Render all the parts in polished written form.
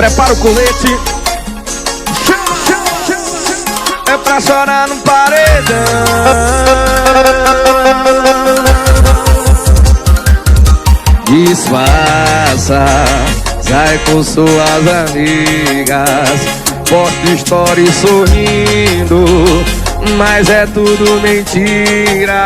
Prepara o colete. É pra chorar no paredão. Disfarça, sai com suas amigas, posta stories sorrindo, mas é tudo mentira.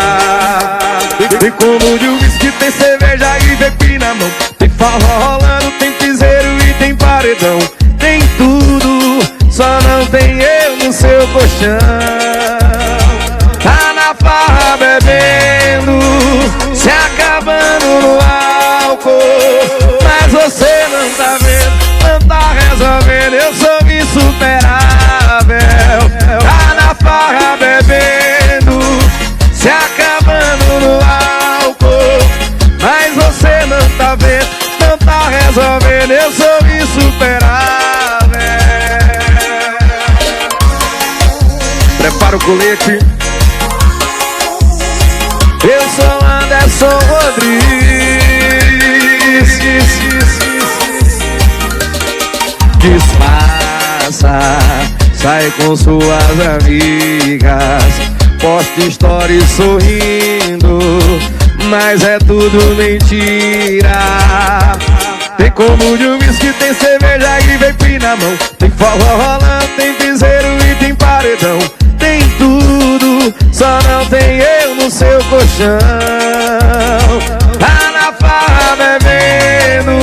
Tem como de whisky, tem cerveja e vape na mão, tem forró rolando, tem piseiro e tem paredão. Tem tudo, só não tem eu no seu colchão. Tá na farra bebendo, se acabando no álcool, mas você não tá vendo, não tá resolvendo. Eu sou insuperável. Tá na farra bebendo, se acabando no álcool, mas você não tá vendo, não tá resolvendo. Eu sou insuperável. Prepara o colete. Eu sou Anderson Rodrigues. Disfarça, sai com suas amigas, posta stories sorrindo, mas é tudo mentira. Tem como de whisky, tem cerveja e vape na mão, tem forró rolando, tem piseiro e tem paredão. Tem tudo, só não tem eu no seu colchão. Tá na farra bebendo,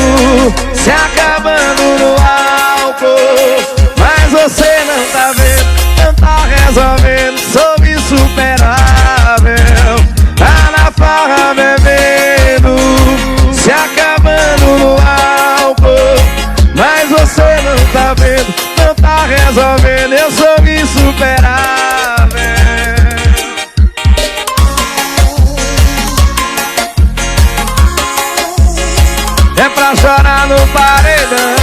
se acabando no álcool, mas você não tá vendo, não tá resolvendo. Sou insuperável. Tá na farra bebendo, se acabando no álcool, mas você não tá vendo, não tá resolvendo. Eu sou insuperável. É pra chorar no paredão.